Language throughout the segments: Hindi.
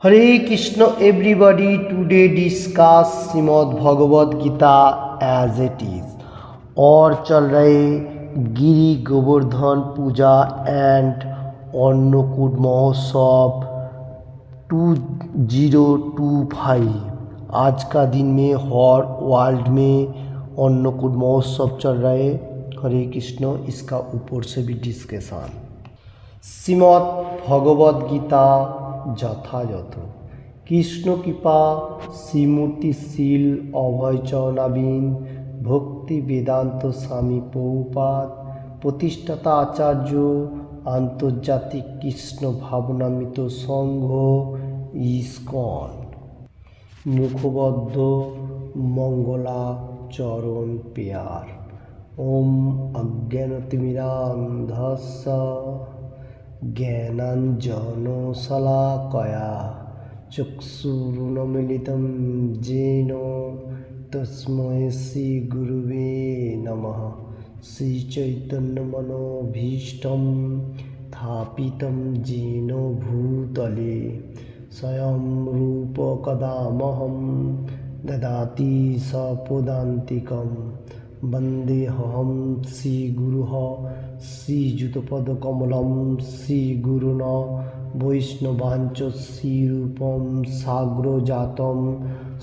Hare Krishna everybody today discuss Shrimad Bhagavad Gita as it is और चल रहे गिरी गोवर्धन पूजा एंड अन्नकूट महोत्सव 2025। आज का दिन में हर वर्ल्ड में अन्नकूट महोत्सव चल रहे। हरे कृष्ण, इसका ऊपर से भी डिस्कशन। श्रीमद् भगवद गीता যথাযথ কৃষ্ণ কৃপা শ্রীমূর্তিশীল অভয় চরণাবিন ভক্তি বেদান্ত স্বামী প্রভুপাদ প্রতিষ্ঠাতা আচার্য আন্তর্জাতিক কৃষ্ণ ভাবনামৃত সংঘ ইস্কন মুখবদ্ধ মঙ্গলাচরণ পেয়ার ওম অজ্ঞানতিমিরান্ধস্য ज्ञानाञ्जनशलाकया चक्षुरुन्मीलितं येन तस्मै श्रीगुरुवे नमः। श्रीचैतन्यमनोभीष्टं स्थापितं येन भूतले स्वयं रूपकदामहं ददाति सपदान्तिकं वन्देऽहं श्रीगुरुः श्रीयुतपदकमलं श्रीगुरुन् वैष्णवांच श्रीरूपं साग्रजातं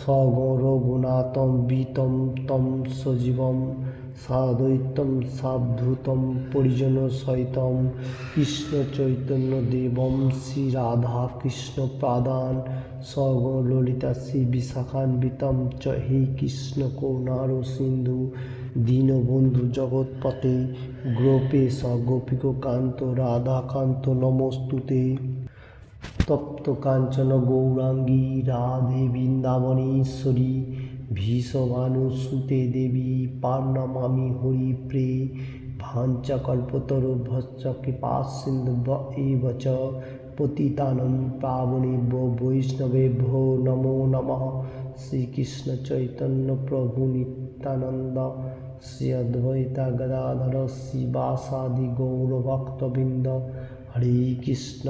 सगौरगुणातं वितं तं सजीवं साद्वैतं सावधूतं परिजनसहितं कृष्णचैतन्यदेवं श्रीराधाकृष्णपादान् सगौरललिता श्रीविशाखान्वितं च हे कृष्णकरुणासिन्धु दीनबन्धु जगत्पते गोपेश गोपिकान्त राधाकान्त नमोस्तुते। तप्त कांचन गौरांगी राधे वृंदावनेश्वरी भीषभानुसुते देवी पार्णमामि हरिप्रे भाञ्चकल्पतरुभ्यश्च कृपासिन्धुभ्य एव च पतितानं पावनेभ्यो वैष्णवेभ्यो नमो नमः। श्रीकृष्ण चैतन्य प्रभु नित्यानंद श्री अद्वैता गदाधर श्रीवासादि गौरभक्तवृंद हरे कृष्ण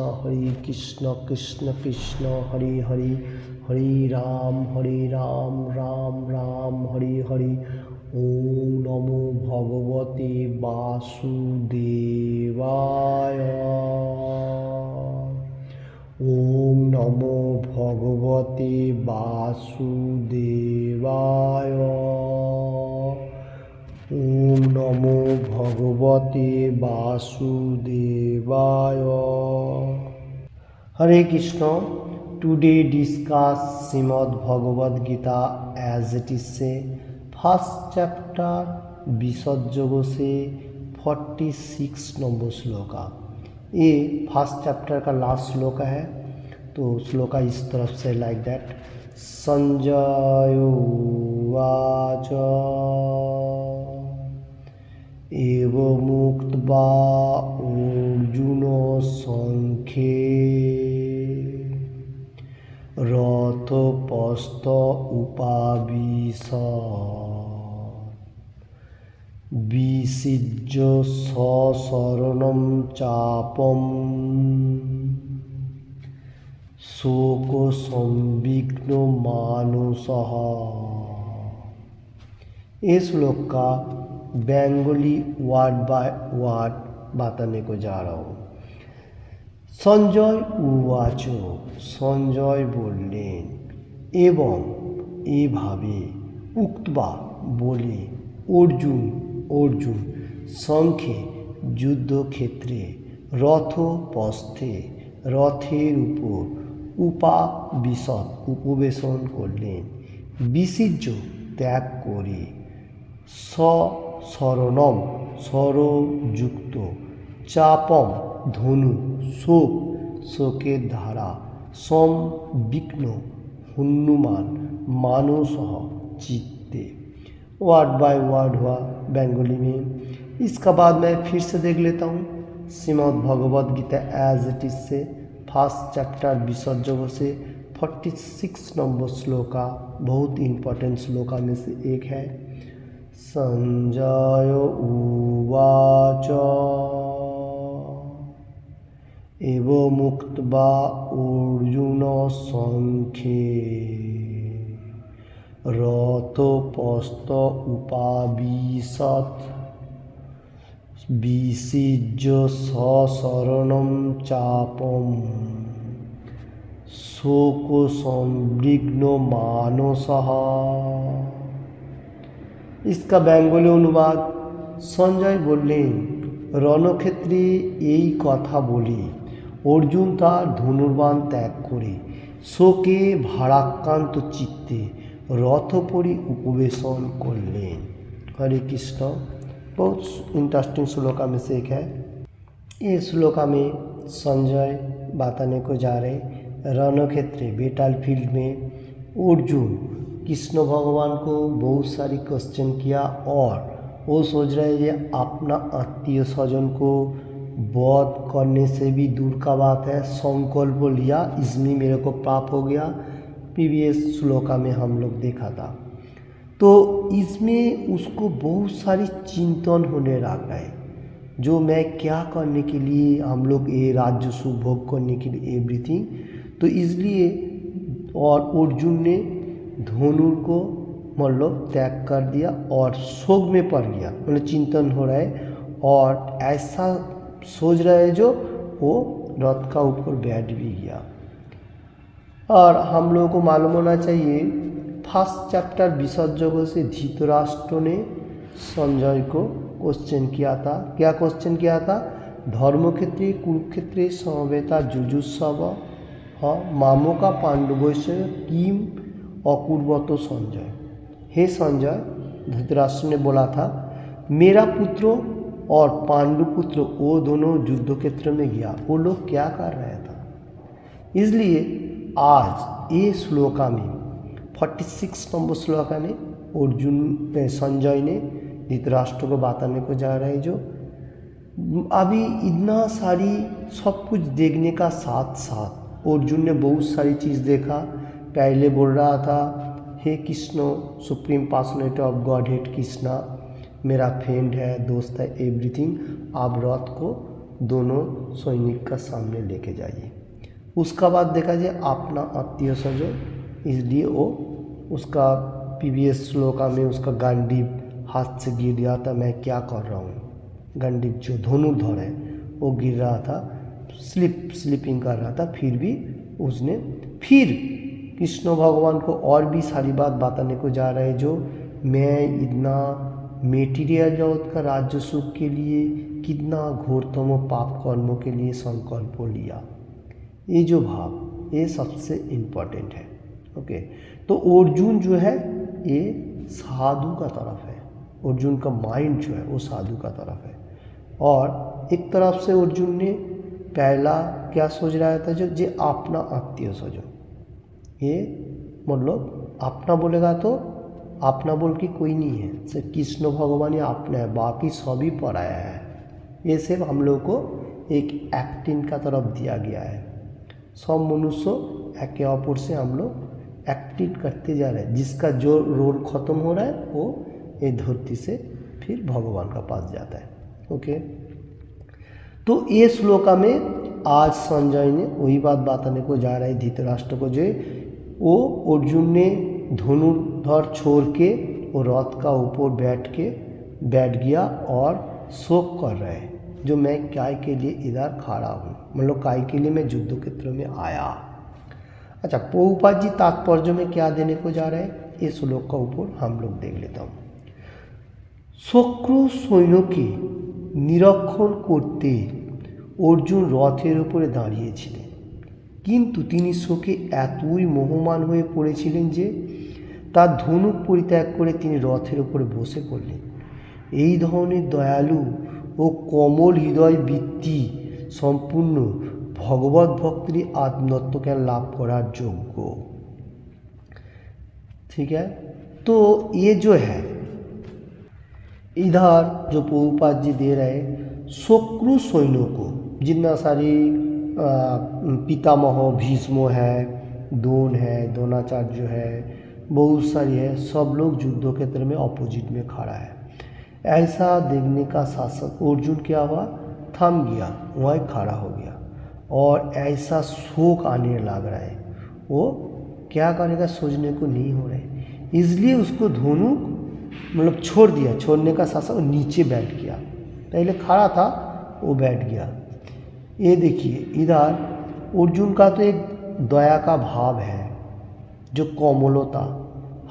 कृष्ण कृष्ण हरे हरे हरे राम राम राम हरे हरे। ओम नमो भगवते वासुदेवाय। ओम नमो भगवते वासुदेवाय। ओम नमो भगवते वासुदेवाय। Hare Krishna, today discuss Shrimad Bhagavad Gita as it is से फर्स्ट चैप्टर विशद योग से 46 नंबर श्लोका। ये फर्स्ट चैप्टर का लास्ट श्लोका है। तो श्लोका इस तरफ से लाइक दैट। संजय उवाच एवमुक्त्वा अर्जुन संख्ये रथोपस्थ उपाविशत् विसिज्य सशरणं चापम् शोकसंविघ्नो मानसः। इस श्लोक का बेंगली वर्ड बाय वर्ड बताने को जा रहा हूँ। संजय उवाच, संजय बोलें, एवं एभावे उक्त्वा बोले, अर्जुन संख्ये युद्ध क्षेत्रे रथोपस्थे रथेर ऊपर उपाविशत उपवेशन करलें विसिज्य त्याग करे सशरणम सरयुक्त चापम धनु शोक शोकेर धारा संविघ्न हनुमान मानसः चित्ते। वर्ड बाय वर्ड हुआ बेंगली में। इसका बाद मैं फिर से देख लेता हूँ। Shrimad Bhagavad Gita as it is से फर्स्ट चैप्टर विशद योग से 46 नंबर श्लोका बहुत इम्पोर्टेंट श्लोका में से एक है। संजय उवाच एवमुक्त्वा अर्जुन संख्ये रथोपस्थ उपाविशत् विसिज्य सशरणं चापम् शोकसंविघ्नो मानसः। इसका बेंगली अनुवाद, संजय बोलें रणक्षेत्रे এই কথা বলে অর্জুন তার ধনুর্বাণ ত্যাগ করে শোকে ভারাক্রান্ত চিত্তে रथोपरि उपवेशन करलें। हरे कृष्ण। बहुत इंटरेस्टिंग श्लोका में से एक है। ये श्लोका में संजय बताने को जा रहे रणक्षेत्र बैटल फील्ड में अर्जुन कृष्ण भगवान को बहुत सारी क्वेश्चन किया और वो सोच रहे हैं अपना आत्मीय स्वजन को वध करने से भी दूर का बात है, संकल्प लिया इसमें मेरे को पाप हो गया। प्रीवियस श्लोका में हम लोग देखा था। तो इसमें उसको बहुत सारी चिंतन होने लगा है, जो मैं क्या करने के लिए हम लोग ये राज्य सुख भोग करने के लिए एवरीथिंग। तो इसलिए और अर्जुन ने धनुर को मतलब त्याग कर दिया और शोक में पड़ गया, मतलब चिंतन हो रहा है और ऐसा सोच रहा है जो वो रथ का ऊपर बैठ भी गया। और हम लोगों को मालूम होना चाहिए फर्स्ट चैप्टर विसर्जन से धृतराष्ट्र ने संजय को क्वेश्चन किया था। क्या क्वेश्चन किया था? धर्मक्षेत्रे कुरुक्षेत्रे समवेता जुजुत्सव मामका पांडवस्य किम अकुर्वत संजय। हे संजय, धृतराष्ट्र ने बोला था मेरा पुत्र और पांडुपुत्र वो दोनों युद्ध क्षेत्र में गया, वो लोग क्या कर रहा था। इसलिए आज ये श्लोका में 46 नंबर श्लोका ने अर्जुन संजय ने धृतराष्ट्र को बताने को जा रहे हैं जो अभी इतना सारी सब कुछ देखने का साथ साथ अर्जुन ने बहुत सारी चीज़ देखा। पहले बोल रहा था हे Krishna supreme personality of godhead Krishna मेरा फ्रेंड है, दोस्त है, एवरीथिंग। आप रथ को दोनों सैनिक का सामने लेके जाइए। उसका बाद देखा जाए अपना आत्मीय स्वजन, इसलिए वो उसका प्रीवियस श्लोका में उसका गांडीव हाथ से गिर गया था। मैं क्या कर रहा हूँ, गांडीव जो धनुर्धर है वो गिर रहा था, स्लिपिंग कर रहा था। फिर भी उसने फिर कृष्ण भगवान को और भी सारी बात बताने को जा रहे हैं जो मैं इतना मेटीरियल जगत का राज्य सुख के लिए कितना घोरतम पाप कर्मों के लिए संकल्प लिया। ये जो भाव ये सबसे इम्पोर्टेंट है। ओके, तो अर्जुन जो है ये साधु का तरफ है, अर्जुन का माइंड जो है वो साधु का तरफ है। और एक तरफ से अर्जुन ने पहला क्या सोच रहा था जो जे अपना आत्मीय स्वजन, ये मतलब अपना बोलेगा तो अपना बोल के कोई नहीं है, सिर्फ कृष्ण भगवान ही अपना है, बाकी सभी पराया है। ये सिर्फ हम लोग को एक एक्टिंग का तरफ दिया गया है। सब मनुष्य एके अपर से हम लोग एक्टिंग करते जा रहे हैं, जिसका जो रोल खत्म हो रहा है वो ये धरती से फिर भगवान का पास जाता है। ओके, तो ये श्लोका में आज संजय ने वही बात बताने को जा रहा है धृतराष्ट्र को, जो वो अर्जुन ने धनुर्धर छोड़ के वो रथ का ऊपर बैठ गया और शोक कर रहे हैं जो मैं काय के लिए इधर खड़ा हूँ, मतलब काय के लिए मैं युद्ध क्षेत्र में आया। अच्छा, प्रभुपाद जी तात्पर्य में क्या देने को जा रहे हैं ये श्लोक का ऊपर हम लोग देख लेता हूँ। शत्रु सैन्यके निरीक्षण करते अर्जुन रथेर উপরে দাঁড়িয়েছিলেন, কিন্তু তিনি শোকে এতই মোহমান হয়ে পড়েছিলেন যে তার ধনুক পরিত্যাগ করে তিনি রথের উপরে বসে পড়লেন। এই ধরনের দয়ালু ও কোমল হৃদয় বৃত্তি সম্পূর্ণ भगवत भक्ति आत्मतत्व ज्ञान लाभ करार योग्य। ठीक है, तो ये जो है इधर जो प्रभुपाद जी दे रहे शत्रु सैन्यों को, जितना सारी पितामह भीष्म है, द्रोण है, द्रोणाचार्य है, बहुत सारी है, सब लोग युद्ध क्षेत्र में अपोजिट में खड़ा है। ऐसा देखने का साथ साथ अर्जुन क्या हुआ, थम गया, वहीं खड़ा हो गया और ऐसा शोक आने लग रहा है, वो क्या करेगा सोचने को नहीं हो रहा है। इसलिए उसको धोनू मतलब छोड़ दिया, छोड़ने का साथ साथ वो नीचे बैठ गया, पहले खड़ा था वो बैठ गया। ये देखिए इधर अर्जुन का तो एक दया का भाव है, जो कोमलता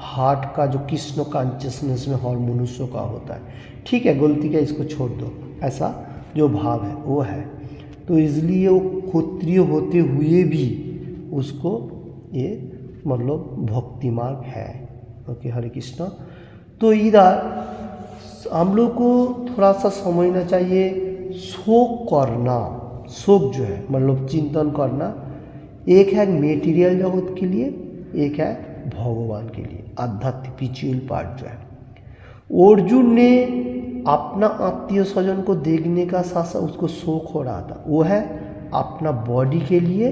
हार्ट का, जो कृष्ण कॉन्शियसनेस में हर मनुष्यों का होता है। ठीक है गलती का इसको छोड़ दो, ऐसा जो भाव है वो है। तो इसलिए वो क्षत्रिय होते हुए भी उसको ये मतलब भक्ति मार्ग है। ओके हरे कृष्ण। तो इधर हम लोग को थोड़ा सा समझना चाहिए, शोक करना, शोक जो है मतलब चिंतन करना, एक है मेटीरियल जगत के लिए, एक है भगवान के लिए, आध्यात्मिक स्पिरिचुअल पार्ट जो है। अर्जुन ने अपना आत्मीय स्वजन को देखने का साथ साथ उसको शौक हो रहा था, वो है अपना बॉडी के लिए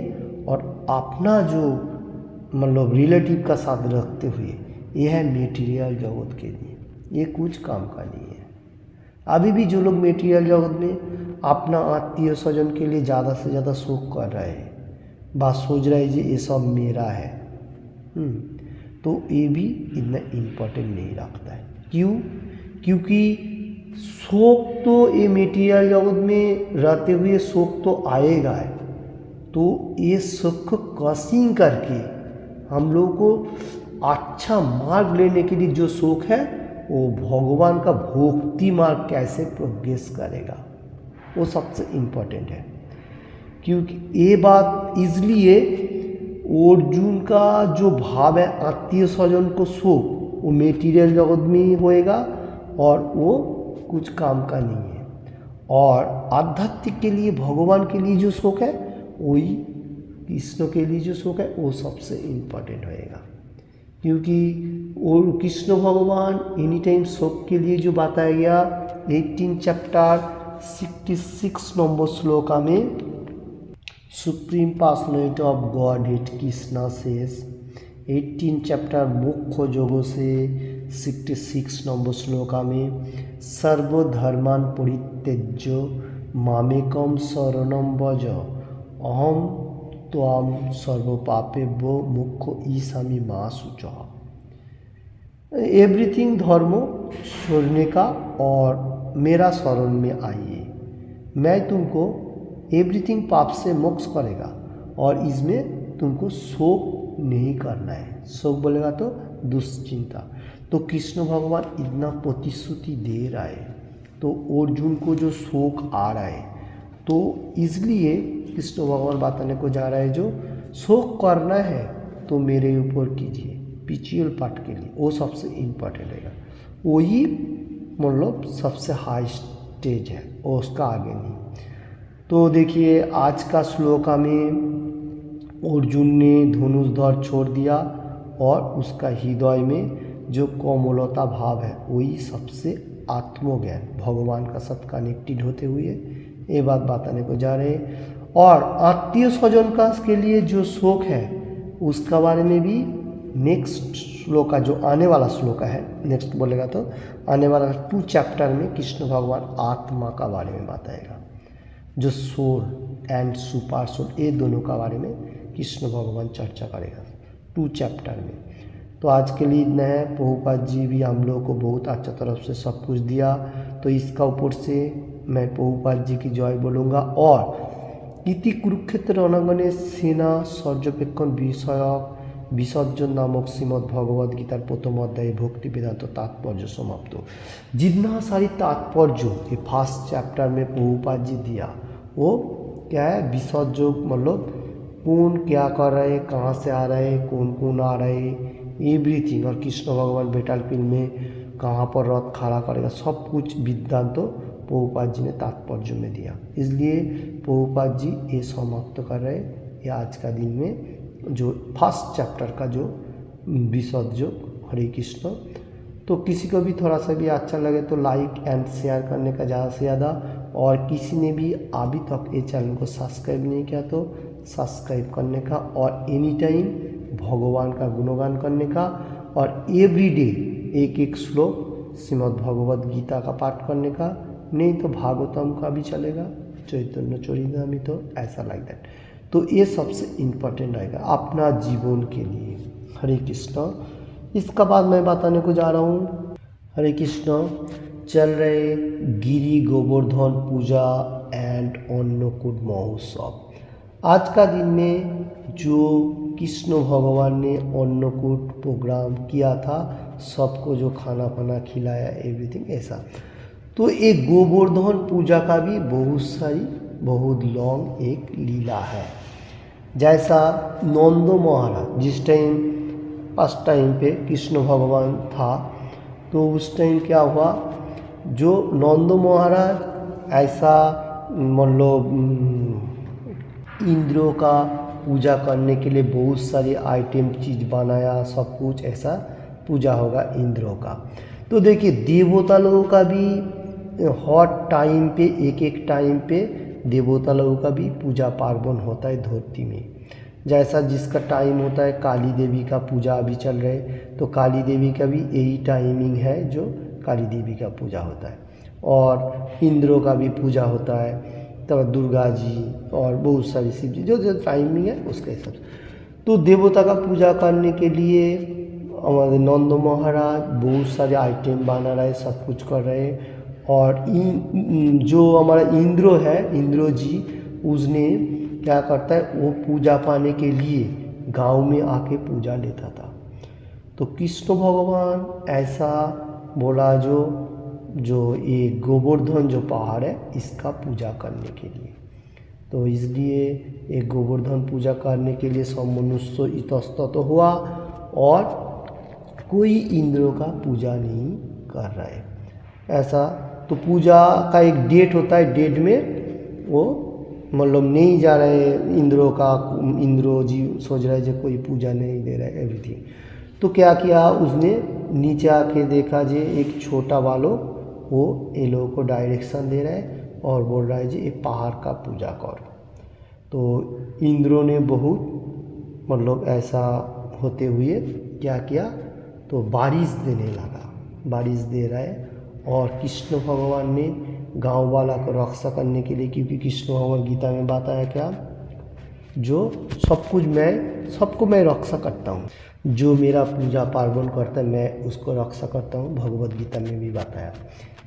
और अपना जो मतलब रिलेटिव का साथ रखते हुए, यह है मेटीरियल जगत के लिए, ये कुछ काम का नहीं है। अभी भी जो लोग मेटीरियल जगत में अपना आत्मीय स्वजन के लिए ज़्यादा से ज़्यादा शौक कर रहे हैं, बात सोच रहे हैं जी ये सब मेरा है, तो ये भी इतना इम्पोर्टेंट नहीं रखता है। क्यों? क्योंकि शौक तो ये मेटीरियल जगत में रहते हुए शौक तो आएगा है, तो ये शौक को क्रॉसिंग करके हम लोगों को अच्छा मार्ग लेने के लिए जो शौक है वो भगवान का भक्ति मार्ग कैसे प्रोग्रेस करेगा, वो सबसे इम्पोर्टेंट है। क्योंकि ये बात इसलिए अर्जुन का जो भाव है आत्मीय स्वजन को शौक, वो मेटीरियल जगत में ही होएगा और वो कुछ काम का नहीं है। और आध्यात्मिक के लिए भगवान के लिए जो शौक है, वही कृष्ण के लिए जो शौक है वो सबसे इम्पोर्टेंट होएगा। क्योंकि वो कृष्ण भगवान एनी टाइम शौक के लिए जो बताया गया 18 चैप्टर 66 नंबर श्लोका में, supreme personality of godhead Krishna says 18 chapter मुख्य जोगों से 66 नंबर श्लोका में, सर्वधर्मान परित्यज्य मामेकम शरणं व्रज अहम त्वाम सर्वपापेभ्यो मुख्य ईशामी मा शुचः। एवरीथिंग धर्म छोड़ने का और मेरा शरण में आइए, मैं तुमको एवरीथिंग पाप से मोक्ष करेगा और इसमें तुमको शोक नहीं करना है। शोक बोलेगा तो दुश्चिंता। तो कृष्ण भगवान इतना प्रतिश्रुति दे रहा है, तो अर्जुन को जो शोक आ रहा है, तो इसलिए कृष्ण भगवान बताने को जा रहा है जो शोक करना है तो मेरे ऊपर कीजिए, स्पिरिचुअल पार्ट के लिए वो सबसे इम्पोर्टेंट रहेगा, वही मतलब सबसे हाई स्टेज है और उसका आगे नहीं। तो देखिए आज का श्लोका में अर्जुन ने धनुषधर छोड़ दिया और उसका हृदय में जो कोमलता भाव है वही सबसे आत्मज्ञान भगवान का साथ कनेक्टेड होते हुए ये बात बताने को जा रहे हैं। और आत्मीय स्वजन का के लिए जो शौक है उसका बारे में भी नेक्स्ट श्लोका जो आने वाला श्लोका है, नेक्स्ट बोलेगा तो आने वाला 2 चैप्टर में कृष्ण भगवान आत्मा का बारे में बताएगा, जो सोल एंड सुपर सोल ये दोनों का बारे में कृष्ण भगवान चर्चा करेगा 2 चैप्टर में। तो आज के लिए इतना है। प्रभुपाद जी भी हम लोगों को बहुत अच्छा तरफ से सब कुछ दिया, तो इसका ऊपर से मैं प्रभुपाद जी की जय बोलूँगा। और इति कुरुक्षेत्र रणांगणे सेना सर्वपेक्षण विषयक विसर्जन नामक श्रीमद् भगवद गीतार प्रथम अध्याय भक्ति वेदांत तात्पर्य समाप्त। जितना सारी तात्पर्य ये फर्स्ट चैप्टर में प्रभुपाद जी दिया वो क्या है, विसर्जन मतलब कौन क्या कर रहे, कहाँ से आ रहे, कौन कौन आ रहे, एवरीथिंग, और कृष्ण भगवान बैटलफील्ड में कहाँ पर रथ खड़ा करेगा, सब कुछ विद्वान तो प्रभुपाद जी ने तात्पर्य में दिया। इसलिए प्रभुपाद जी ये समाप्त कर रहे ये आज का दिन में जो फर्स्ट चैप्टर का जो विसर्जन हरे कृष्ण। तो किसी को भी थोड़ा सा भी अच्छा लगे तो लाइक एंड शेयर करने का ज़्यादा से ज़्यादा, और किसी ने भी अभी तक ये चैनल को सब्सक्राइब नहीं किया तो सब्सक्राइब करने का, और एनी टाइम भगवान का गुणगान करने का, और एवरीडे एक एक श्लोक श्रीमद् भगवद गीता का पाठ करने का, नहीं तो भागवतम का भी चलेगा, चैतन्य चरितामृत, ऐसा लाइक दैट। तो ये सबसे इम्पोर्टेंट रहेगा अपना जीवन के लिए। हरे कृष्ण। इसका बाद मैं बताने को जा रहा हूँ, हरे कृष्ण, चल रहे गिरी गोवर्धन पूजा एंड अन्नकूट महोत्सव। आज का दिन में जो कृष्ण भगवान ने अन्नकूट प्रोग्राम किया था, सबको जो खाना पाना खिलाया, एवरीथिंग ऐसा। तो एक गोवर्धन पूजा का भी बहुत लॉन्ग एक लीला है। जैसा नंदो महाराज जिस टाइम फर्स्ट टाइम पे कृष्ण भगवान था, तो उस टाइम क्या हुआ, जो नंदो महाराज ऐसा मतलब इंद्रों का पूजा करने के लिए बहुत सारे आइटम चीज़ बनाया, सब कुछ ऐसा पूजा होगा इंद्रों का। तो देखिए देवता लोगों का भी हर टाइम पे एक टाइम पे देवता लोगों का भी पूजा पार्वण होता है धरती में। जैसा जिसका टाइम होता है, काली देवी का पूजा अभी चल रहे, तो काली देवी का भी यही टाइमिंग है जो काली देवी का पूजा होता है, और इंद्रों का भी पूजा होता है, तब दुर्गा जी और बहुत सारी शिव जी, जो टाइमिंग है उसके हिसाब से। तो देवता का पूजा करने के लिए हमारे नंद महाराज बहुत सारे आइटम बना रहे, सब कुछ कर रहे। और जो हमारा इंद्र है, इंद्र जी, उसने क्या करता है, वो पूजा पाने के लिए गांव में आके पूजा लेता था। तो कृष्ण भगवान ऐसा बोला, जो ये गोवर्धन जो पहाड़ है इसका पूजा करने के लिए, तो इसलिए एक गोवर्धन पूजा करने के लिए सब मनुष्य इतस्तत हुआ, और कोई इंद्रों का पूजा नहीं कर रहा है ऐसा। तो पूजा का एक डेट होता है, डेट में वो मतलब नहीं जा रहे इंद्रों का, इंद्रो जी सोच रहे जो कोई पूजा नहीं दे रहा है एवरीथिंग। तो क्या किया उसने, नीचे आके देखा जे एक छोटा बालक वो ये लोगों को डायरेक्शन दे रहा है और बोल रहा है जी ये पहाड़ का पूजा करो। तो इंद्रों ने बहुत मतलब ऐसा होते हुए क्या किया, तो बारिश देने लगा, बारिश दे रहा है। और कृष्ण भगवान ने गांव वाला को रक्षा करने के लिए, क्योंकि कृष्ण भगवान गीता में बताया क्या, जो सबको मैं रक्षा करता हूँ, जो मेरा पूजा पार्वण करता है मैं उसको रक्षा करता हूँ, भगवत गीता में भी बताया।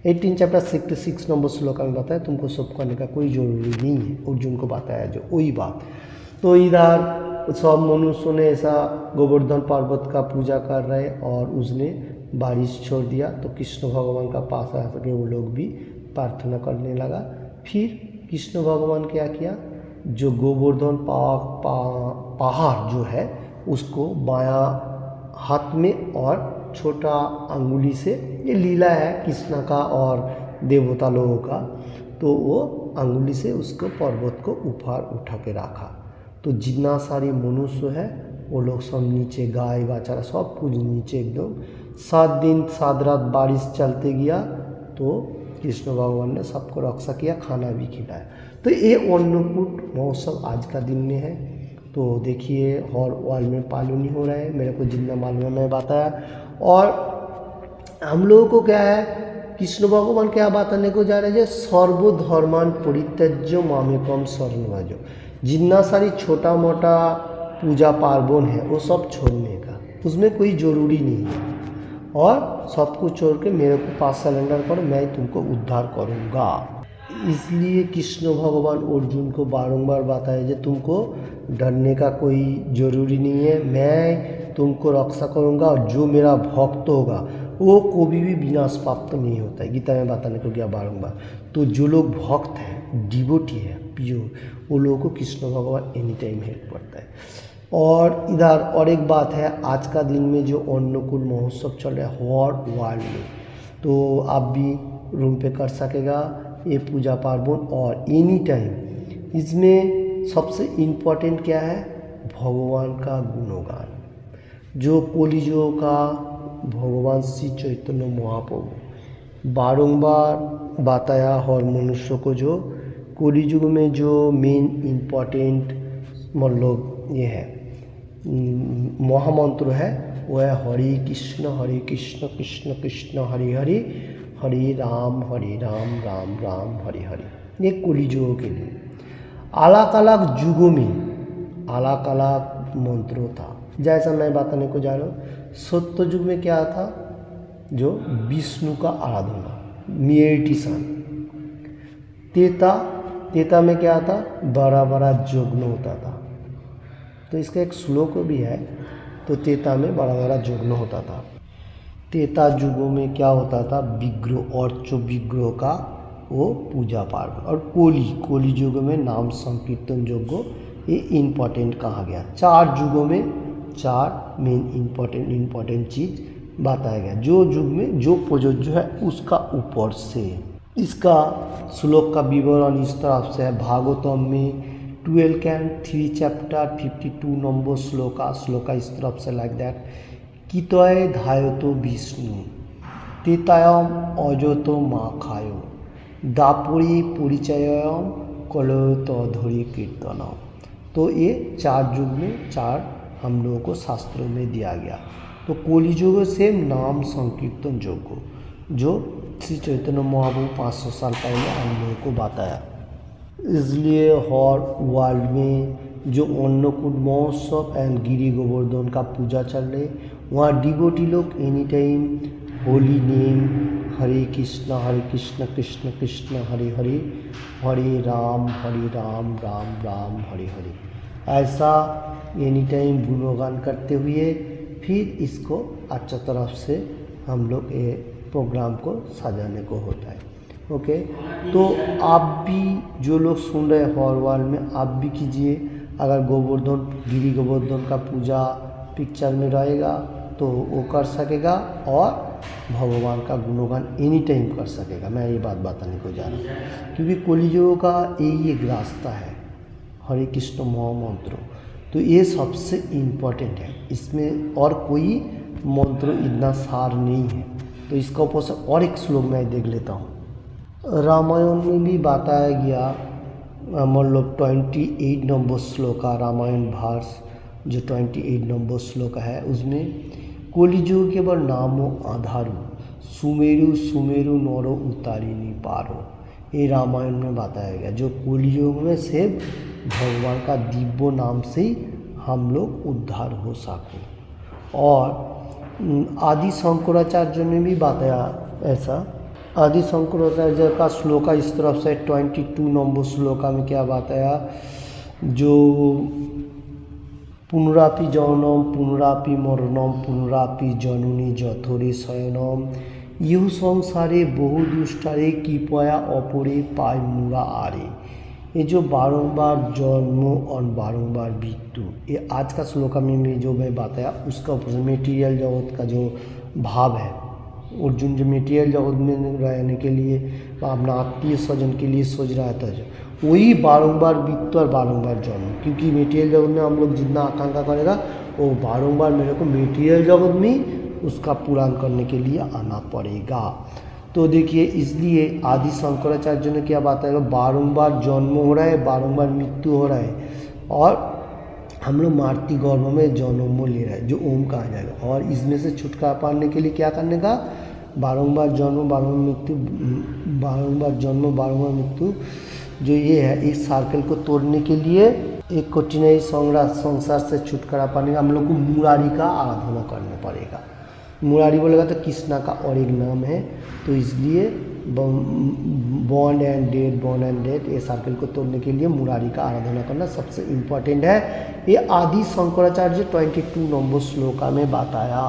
18 चैप्टर 66 नंबर श्लोक में बताया तुमको सब करने का कोई ज़रूरी नहीं है, अर्जुन को बताया जो वही बात। तो इधर सब मनुष्यों ने ऐसा गोवर्धन पर्वत का पूजा कर रहे और उसने बारिश छोड़ दिया। तो कृष्ण भगवान का पास आ सके वो लोग भी प्रार्थना करने लगा। फिर कृष्ण भगवान क्या किया, जो गोवर्धन पहाड़ जो है उसको बायां हाथ में और छोटा अंगुली से, ये लीला है कृष्ण का और देवता लोगों का, तो वो अंगुली से उसको पर्वत को ऊपर उठा के रखा। तो जितना सारे मनुष्य है वो लोग सब नीचे, गाय बाछा सब कुछ नीचे एकदम। 7 दिन 7 रात बारिश चलते गया, तो कृष्ण भगवान ने सबको रक्षा किया, खाना भी खिलाया। तो ये अन्नकूट महोत्सव आज का दिन में है। तो देखिए हर वर्ल्ड में पालन नहीं हो रहा है, मेरे को जितना मालूम है मैं बताया। और हम लोगों को क्या है, कृष्ण भगवान क्या बताने को जा रहे हैं, सर्वधर्मान परित्यज्य मामेकम शरणं व्रज। जितना सारी छोटा मोटा पूजा पार्वण है वो सब छोड़ने का, उसमें कोई ज़रूरी नहीं है, और सब कुछ छोड़ के मेरे को पास सरेंडर करो, मैं तुमको उद्धार करूँगा। इसलिए कृष्ण भगवान अर्जुन को बारंबार बताया कि तुमको डरने का कोई ज़रूरी नहीं है, मैं तुमको रक्षा करूँगा, और जो मेरा भक्त होगा वो कभी भी विनाश प्राप्त नहीं होता है, गीता में बताने को गया बारंबार। तो जो लोग भक्त हैं, डिवोटी है, प्योर, वो लोगों को कृष्ण भगवान एनी टाइम हेल्प करता है। और इधर और एक बात है, आज का दिन में जो अन्नकूट महोत्सव चल रहा है हर वर्ल्ड में, तो आप भी रूम पे कर सकेगा ये पूजा पार्वण और एनी टाइम। इसमें सबसे इम्पोर्टेंट क्या है, भगवान का गुणगान, जो कलियुग का भगवान श्री चैतन्य महाप्रभु बारंबार बताया हर मनुष्य को, जो कलियुग में जो मेन इम्पोर्टेंट मतलब ये है महामंत्र है, वो है हरे कृष्ण कृष्ण कृष्ण हरे हरे, हरे राम राम राम हरे हरे। ये कलियुग के लिए। अलग अलग युगों में अलग अलग मंत्रों था। जैसा मैं बताने को जा रहा हूँ, सत्य युग में क्या था, जो विष्णु का आराधना, मेडिटेशन। त्रेता में क्या था, बड़ा बड़ा यज्ञ होता था। तो इसका एक श्लोक भी है। तो त्रेता में बड़ा बड़ा यज्ञ होता था। त्रेता युगों में क्या होता था, विग्रह और जो विग्रह का वो पूजा पाठ। और कोली युग में नाम संकीर्तन यज्ञ, ये इम्पोर्टेंट कहा गया। 4 युगों में 4 मेन इम्पोर्टेंट चीज़ बताया गया। जो युग में जो प्रयोज्य है उसका ऊपर से। इसका श्लोक का विवरण इस तरह से है। भागवतम में 12 चैप्टर 52 नंबर श्लोक इस तरफ से लाइक दैट। कितय ध्यायतो विष्णु त्रेतायाम अजतो माखायो दापुरी परिचयम कलयोतधरी कीर्तनम। तो ये 4 युग में 4 हम लोगों को शास्त्रों में दिया गया। तो कलियुग से नाम संकीर्तन यज्ञ, जो श्री चैतन्य महाप्रभु 500 साल पहले हम लोगों को बताया। इसलिए हर वर्ल्ड में जो अन्नकूट महोत्सव एंड गिरी गोवर्धन का पूजा चल रही, वहाँ डिवोटी लोग एनी टाइम होली नेम हरे कृष्ण कृष्ण कृष्ण हरे हरे, हरे राम राम राम हरे हरे, ऐसा एनी टाइम गुणगान करते हुए फिर इसको अच्छा तरफ से हम लोग ये प्रोग्राम को सजाने को होता है। ओके, तो आप भी जो लोग सुन रहे हैं हर वर्ल्ड में, आप भी कीजिए। अगर गिरी गोवर्धन का पूजा पिक्चर में रहेगा तो वो कर सकेगा और भगवान का गुणगान एनी टाइम कर सकेगा। मैं ये बात बताने को जा रहा हूँ, क्योंकि कलियुग का यही एक रास्ता है, हरे कृष्ण महामंत्र। तो ये सबसे इम्पोर्टेंट है, इसमें और कोई मंत्र इतना सार नहीं है। तो इसका ऊपर से और एक श्लोक मैं देख लेता हूँ। रामायण में भी बताया गया, मतलब 28 नंबर श्लोक का रामायण भाष, जो 28 नंबर श्लोक है, उसमें कलियुग केवल नामो आधारू सुमेरु सुमेरु नरो उतारिनी पारो, ये रामायण में बताया गया। जो कलियुग में सिर्फ भगवान का दिव्य नाम से ही हम लोग उद्धार हो सके। और आदि शंकराचार्य ने भी बताया ऐसा। आदि शंकराचार्य का श्लोक इस तरफ से 22 नंबर श्लोक में क्या बताया, जो पुनरापि जौनम पुनरापि मरणम पुनरापि जननी जठरे शयनम यह संसारे बहु दुष्टारे कृपया अपरे पाय मुरा आरे। ये जो बारंबार जन्म और बारंबार मृत्यु, ये आज का श्लोक में जो मैं बताया उसका ऊपर मेटीरियल जगत का जो भाव है, अर्जुन जो मेटीरियल जगत में रहने के लिए अपना आत्मीय स्वजन के लिए सोच रहा था, वही बारंबार मृत्यु और बारंबार जन्म। क्योंकि मेटीरियल जगत में हम लोग जितना आकांक्षा करेगा वो बारंबार मेरे को मेटीरियल जगत में उसका पूरा करने के लिए आना पड़ेगा। तो देखिए, इसलिए आदि शंकराचार्य ने क्या बताया, बारंबार जन्म हो रहा है, बारंबार मृत्यु हो रहा है, और हम लोग मातृ गर्भ में जन्म ले रहे हैं, जो ओम कहा जाएगा। और इसमें से छुटकारा पाने के लिए क्या करने का, बारंबार जन्म बारंबार मृत्यु, बारंबार जन्म बारंबार मृत्यु, जो ये है इस सर्कल को तोड़ने के लिए, एक कठिनाई संसार से छुटकारा पाने का हम लोग को मुरारी का आराधना करना पड़ेगा। मुरारी बोलेगा तो कृष्णा का और एक नाम है। तो इसलिए बॉर्न एंड डेड ये सर्कल को तोड़ने के लिए मुरारी का आराधना करना सबसे इम्पोर्टेंट है। ये आदि शंकराचार्य 22 नंबर श्लोका में बताया।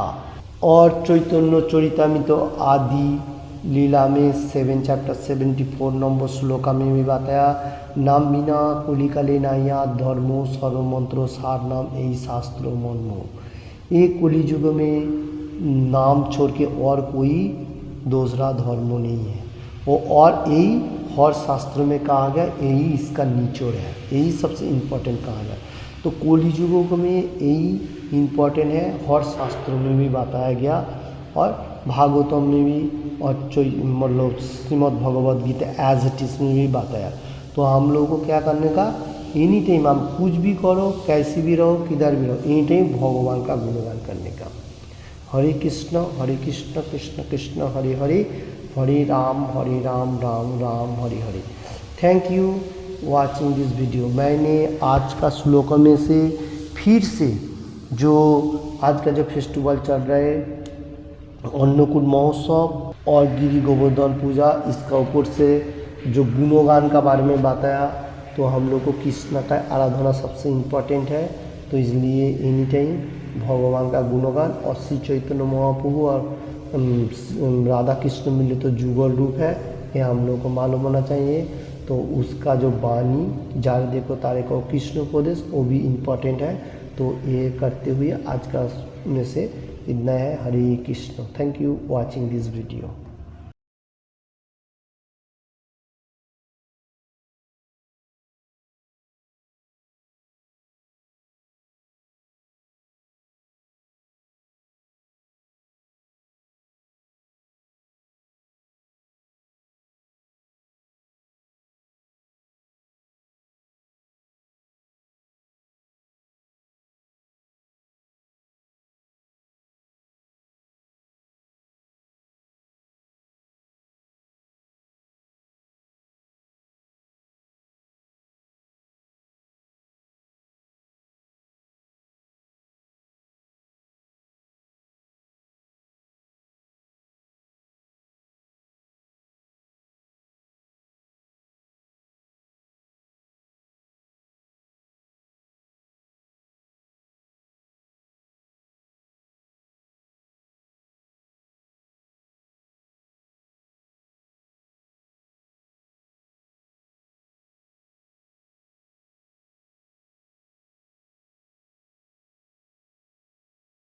और चैतन्य चरितामृत तो आदि लीला में 7 चैप्टर 74 नंबर श्लोका में भी बताया, नाम बिना कलिकाले नाया धर्मो सर्वमंत्रो सार नाम यही शास्त्रो मनो। ये कलियुग में नाम छोड़ के और कोई दूसरा धर्म नहीं है, वो और यही हर शास्त्र में कहा गया, यही इसका निचोड़ है, यही सबसे इम्पोर्टेंट कहा गया। तो कलियुग में यही इम्पोर्टेंट है, हर शास्त्रों में भी बताया गया, और भागवतम में भी, और मतलब Shrimad Bhagavad Gita as it is में भी बताया। तो हम लोगों को क्या करने का, एनी टाइम हम कुछ भी करो, कैसे भी रहो, किधर भी रहो, एनी टाइम भगवान का गुणगान करने का। Hare Krishna Krishna Krishna Hare Hare, Hare Ram Ram Ram Hare Hare. Thank you watching this video. मैंने आज का श्लोक में से फिर से जो आज का जो फेस्टिवल चल रहा है अन्नकूट महोत्सव और गिरी गोवर्धन पूजा, इसका ऊपर से जो गुणगान का बारे में बताया, तो हम लोग को कृष्ण का आराधना सबसे इम्पोर्टेंट है, तो इसलिए एनी टाइम भगवान का गुणगान और श्री चैतन्य महाप्रभु और राधा कृष्ण मिले तो जुगल रूप है, यह हम लोग को मालूम होना चाहिए। तो उसका जो वाणी जार देखो तारे को कृष्ण उपदेश वो भी इम्पोर्टेंट है। तो ये करते हुए आज का में से इतना है। Hare Krishna. Thank you watching this video.